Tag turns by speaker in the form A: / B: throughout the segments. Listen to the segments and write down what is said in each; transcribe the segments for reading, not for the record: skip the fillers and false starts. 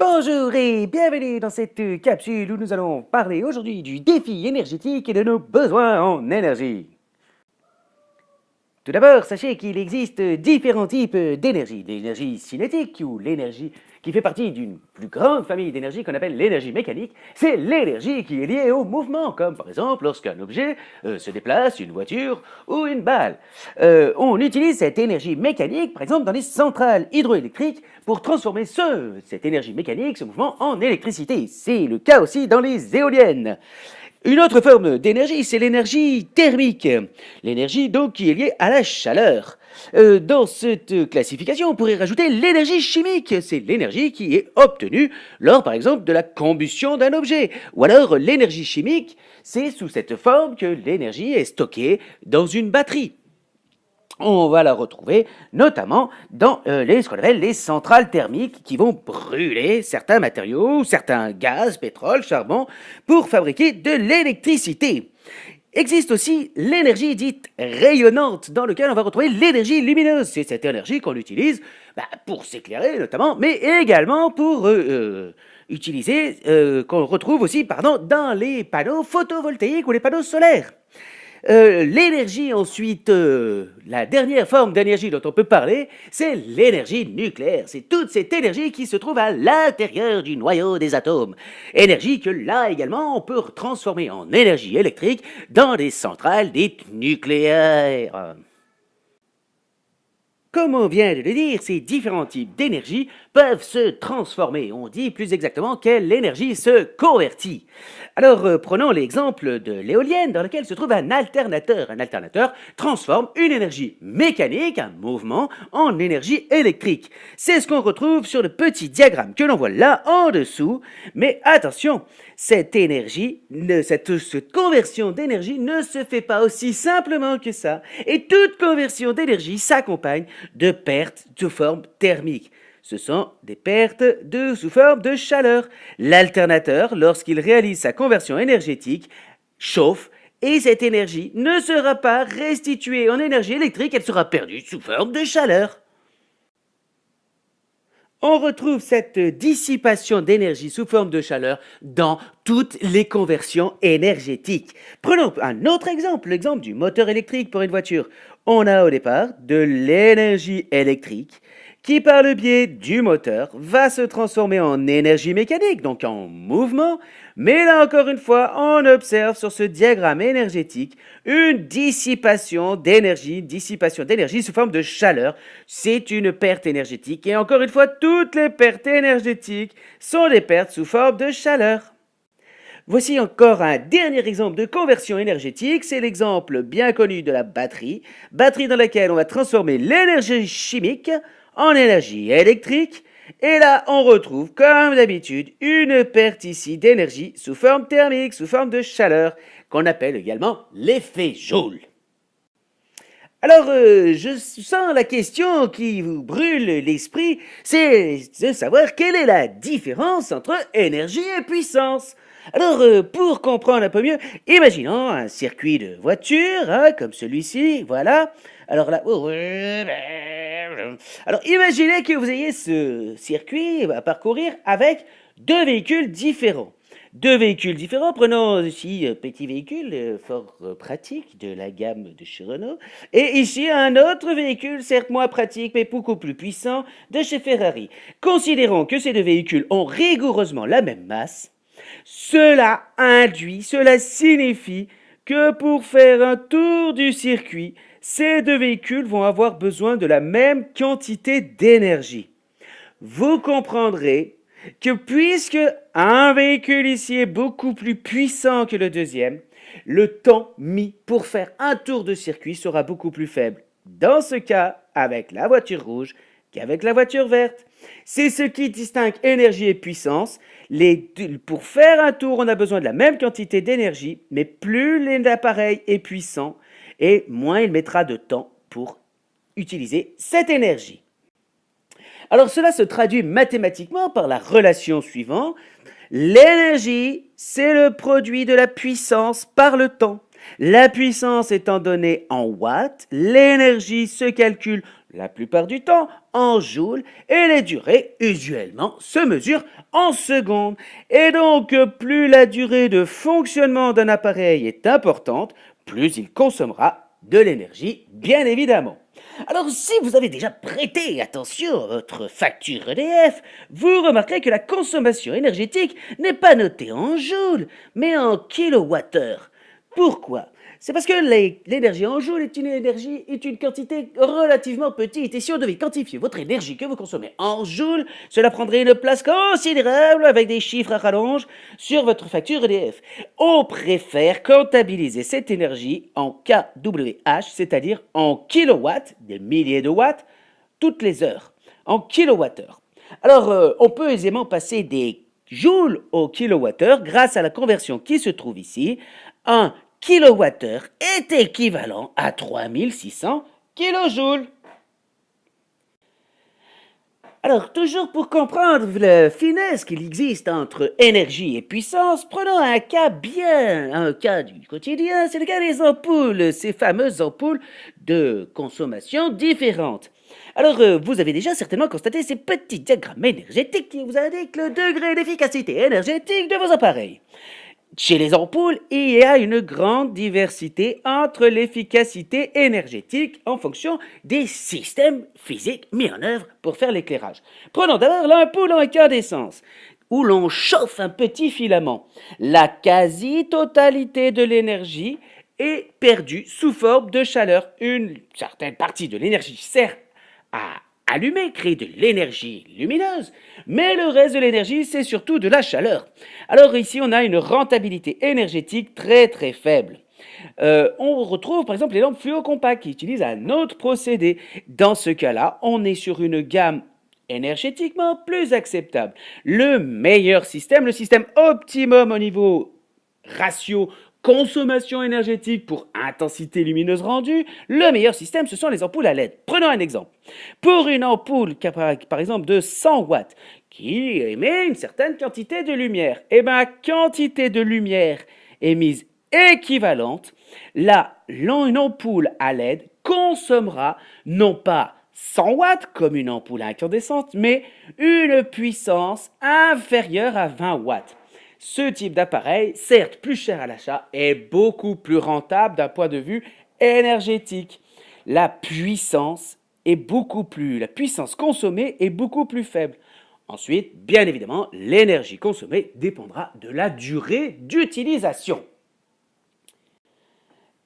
A: Bonjour et bienvenue dans cette capsule où nous allons parler aujourd'hui du défi énergétique et de nos besoins en énergie. Tout d'abord, sachez qu'il existe différents types d'énergie. L'énergie cinétique, ou l'énergie qui fait partie d'une plus grande famille d'énergie qu'on appelle l'énergie mécanique. C'est l'énergie qui est liée au mouvement, comme par exemple lorsqu'un objet se déplace, une voiture ou une balle. On utilise cette énergie mécanique, par exemple, dans les centrales hydroélectriques pour transformer cette énergie mécanique, ce mouvement, en électricité. C'est le cas aussi dans les éoliennes. Une autre forme d'énergie, c'est l'énergie thermique. L'énergie donc qui est liée à la chaleur. Dans cette classification, on pourrait rajouter l'énergie chimique. C'est l'énergie qui est obtenue lors, par exemple, de la combustion d'un objet. Ou alors, l'énergie chimique, c'est sous cette forme que l'énergie est stockée dans une batterie. On va la retrouver notamment dans ce qu'on appelle les centrales thermiques qui vont brûler certains matériaux, certains gaz, pétrole, charbon, pour fabriquer de l'électricité. Existe aussi l'énergie dite rayonnante, dans laquelle on va retrouver l'énergie lumineuse. C'est cette énergie qu'on utilise pour s'éclairer notamment, mais également pour utiliser, qu'on retrouve aussi dans les panneaux photovoltaïques ou les panneaux solaires. L'énergie ensuite, la dernière forme d'énergie dont on peut parler, c'est l'énergie nucléaire. C'est toute cette énergie qui se trouve à l'intérieur du noyau des atomes. Énergie que là également on peut transformer en énergie électrique dans des centrales dites nucléaires. Comme on vient de le dire, ces différents types d'énergie peuvent se transformer. On dit plus exactement quelle énergie se convertit. Alors, prenons l'exemple de l'éolienne dans laquelle se trouve un alternateur. Un alternateur transforme une énergie mécanique, un mouvement, en énergie électrique. C'est ce qu'on retrouve sur le petit diagramme que l'on voit là en dessous. Mais attention, cette conversion d'énergie ne se fait pas aussi simplement que ça. Et toute conversion d'énergie s'accompagne de pertes sous forme thermique. Ce sont des pertes sous forme de chaleur. L'alternateur, lorsqu'il réalise sa conversion énergétique, chauffe et cette énergie ne sera pas restituée en énergie électrique, elle sera perdue sous forme de chaleur. On retrouve cette dissipation d'énergie sous forme de chaleur dans toutes les conversions énergétiques. Prenons un autre exemple, l'exemple du moteur électrique pour une voiture. On a au départ de l'énergie électrique qui, par le biais du moteur, va se transformer en énergie mécanique, donc en mouvement. Mais là encore une fois, on observe sur ce diagramme énergétique une dissipation d'énergie sous forme de chaleur. C'est une perte énergétique. Et encore une fois, toutes les pertes énergétiques sont des pertes sous forme de chaleur. Voici encore un dernier exemple de conversion énergétique, c'est l'exemple bien connu de la batterie dans laquelle on va transformer l'énergie chimique en énergie électrique. Et là, on retrouve, comme d'habitude, une perte ici d'énergie sous forme thermique, sous forme de chaleur, qu'on appelle également l'effet Joule. Alors, je sens la question qui vous brûle l'esprit, c'est de savoir quelle est la différence entre énergie et puissance. Alors, pour comprendre un peu mieux, imaginons un circuit de voiture, comme celui-ci, voilà. Alors là, alors imaginez que vous ayez ce circuit à parcourir avec deux véhicules différents. Prenons ici un petit véhicule fort pratique de la gamme de chez Renault, et ici un autre véhicule certes moins pratique mais beaucoup plus puissant de chez Ferrari. Considérons que ces deux véhicules ont rigoureusement la même masse. Cela signifie que pour faire un tour du circuit, ces deux véhicules vont avoir besoin de la même quantité d'énergie. Vous comprendrez que puisque un véhicule ici est beaucoup plus puissant que le deuxième, le temps mis pour faire un tour de circuit sera beaucoup plus faible. Dans ce cas, avec la voiture rouge qu'avec la voiture verte. C'est ce qui distingue énergie et puissance. Pour faire un tour, on a besoin de la même quantité d'énergie, mais plus l'appareil est puissant, et moins il mettra de temps pour utiliser cette énergie. Alors cela se traduit mathématiquement par la relation suivante. L'énergie, c'est le produit de la puissance par le temps. La puissance étant donnée en watts, l'énergie se calcule la plupart du temps en joules et les durées usuellement se mesurent en secondes. Et donc plus la durée de fonctionnement d'un appareil est importante, plus il consommera de l'énergie, bien évidemment. Alors si vous avez déjà prêté attention à votre facture EDF, vous remarquerez que la consommation énergétique n'est pas notée en joules, mais en kilowattheures. Pourquoi? C'est parce que l'énergie en joules est une quantité relativement petite. Et si on devait quantifier votre énergie que vous consommez en joules, cela prendrait une place considérable avec des chiffres à rallonge sur votre facture EDF. On préfère comptabiliser cette énergie en kWh, c'est-à-dire en kilowatts, des milliers de watts, toutes les heures, en kilowattheures. Alors, on peut aisément passer des joules au kilowattheure grâce à la conversion qui se trouve ici. Un kilowattheure est équivalent à 3600 kilojoules. Alors, toujours pour comprendre la finesse qu'il existe entre énergie et puissance, prenons un cas du quotidien, c'est le cas des ampoules, ces fameuses ampoules de consommation différentes. Alors, vous avez déjà certainement constaté ces petits diagrammes énergétiques qui vous indiquent le degré d'efficacité énergétique de vos appareils. Chez les ampoules, il y a une grande diversité entre l'efficacité énergétique en fonction des systèmes physiques mis en œuvre pour faire l'éclairage. Prenons d'abord l'ampoule en incandescence, où l'on chauffe un petit filament. La quasi-totalité de l'énergie est perdue sous forme de chaleur. Une certaine partie de l'énergie sert à allumer, créer de l'énergie lumineuse, mais le reste de l'énergie, c'est surtout de la chaleur. Alors ici, on a une rentabilité énergétique très très faible. On retrouve par exemple les lampes fluocompactes qui utilisent un autre procédé. Dans ce cas-là, on est sur une gamme énergétiquement plus acceptable. Le meilleur système, le système optimum au niveau ratio consommation énergétique pour intensité lumineuse rendue, le meilleur système, ce sont les ampoules à LED. Prenons un exemple. Pour une ampoule, par exemple, de 100 watts, qui émet une certaine quantité de lumière, et bien, la quantité de lumière émise équivalente, là, une ampoule à LED consommera non pas 100 watts comme une ampoule incandescente, mais une puissance inférieure à 20 watts. Ce type d'appareil, certes plus cher à l'achat, est beaucoup plus rentable d'un point de vue énergétique. La puissance consommée est beaucoup plus faible. Ensuite, bien évidemment, l'énergie consommée dépendra de la durée d'utilisation.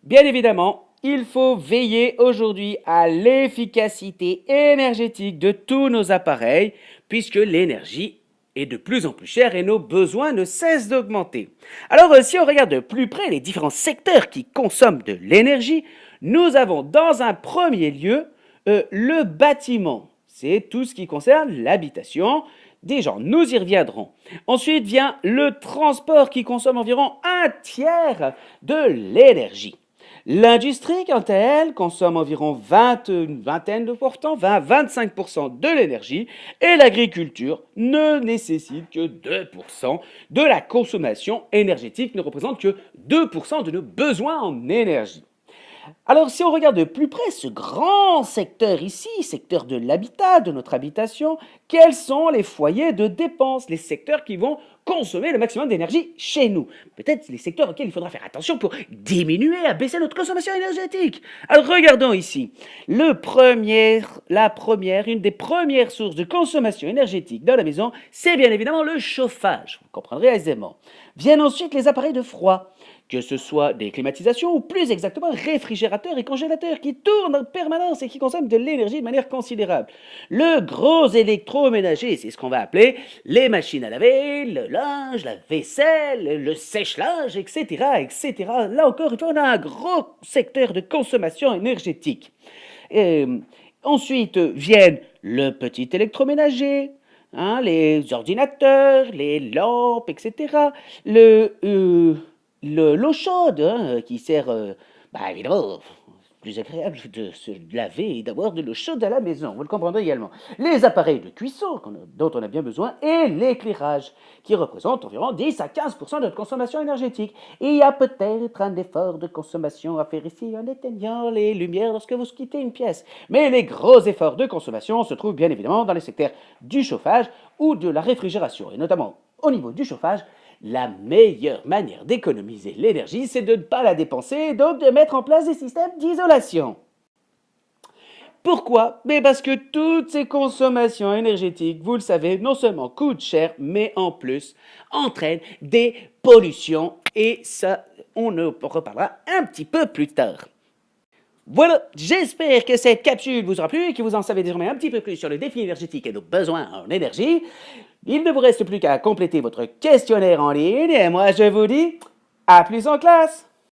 A: Bien évidemment, il faut veiller aujourd'hui à l'efficacité énergétique de tous nos appareils, puisque l'énergie est de plus en plus chère et nos besoins ne cessent d'augmenter. Alors, si on regarde de plus près les différents secteurs qui consomment de l'énergie, nous avons dans un premier lieu le bâtiment. C'est tout ce qui concerne l'habitation des gens. Nous y reviendrons. Ensuite vient le transport qui consomme environ un tiers de l'énergie. L'industrie, quant à elle, consomme environ une vingtaine de pourcents, 20-25% de l'énergie, et l'agriculture ne nécessite que 2% de la consommation énergétique, ne représente que 2% de nos besoins en énergie. Alors, si on regarde de plus près ce grand secteur ici, secteur de l'habitat, de notre habitation, quels sont les foyers de dépenses, les secteurs qui vont consommer le maximum d'énergie chez nous? Peut-être les secteurs auxquels il faudra faire attention pour diminuer, abaisser notre consommation énergétique. Alors, regardons ici. Une des premières sources de consommation énergétique dans la maison, c'est bien évidemment le chauffage. Vous comprendrez aisément. Viennent ensuite les appareils de froid, que ce soit des climatisations ou plus exactement réfrigérateurs et congélateurs qui tournent en permanence et qui consomment de l'énergie de manière considérable. Le gros électroménager, c'est ce qu'on va appeler les machines à laver, le linge, la vaisselle, le sèche-linge, etc., etc. Là encore, on a un gros secteur de consommation énergétique. Ensuite viennent le petit électroménager, les ordinateurs, les lampes, etc. L'eau chaude qui sert, évidemment, plus agréable de se laver et d'avoir de l'eau chaude à la maison, vous le comprendrez également. Les appareils de cuisson dont on a bien besoin et l'éclairage qui représente environ 10 à 15% de notre consommation énergétique. Et il y a peut-être un effort de consommation à faire ici en éteignant les lumières lorsque vous quittez une pièce. Mais les gros efforts de consommation se trouvent bien évidemment dans les secteurs du chauffage ou de la réfrigération. Et notamment au niveau du chauffage, la meilleure manière d'économiser l'énergie, c'est de ne pas la dépenser et donc de mettre en place des systèmes d'isolation. Pourquoi? Mais parce que toutes ces consommations énergétiques, vous le savez, non seulement coûtent cher, mais en plus entraînent des pollutions. Et ça, on en reparlera un petit peu plus tard. Voilà, j'espère que cette capsule vous aura plu et que vous en savez désormais un petit peu plus sur le défi énergétique et nos besoins en énergie. Il ne vous reste plus qu'à compléter votre questionnaire en ligne et moi je vous dis à plus en classe!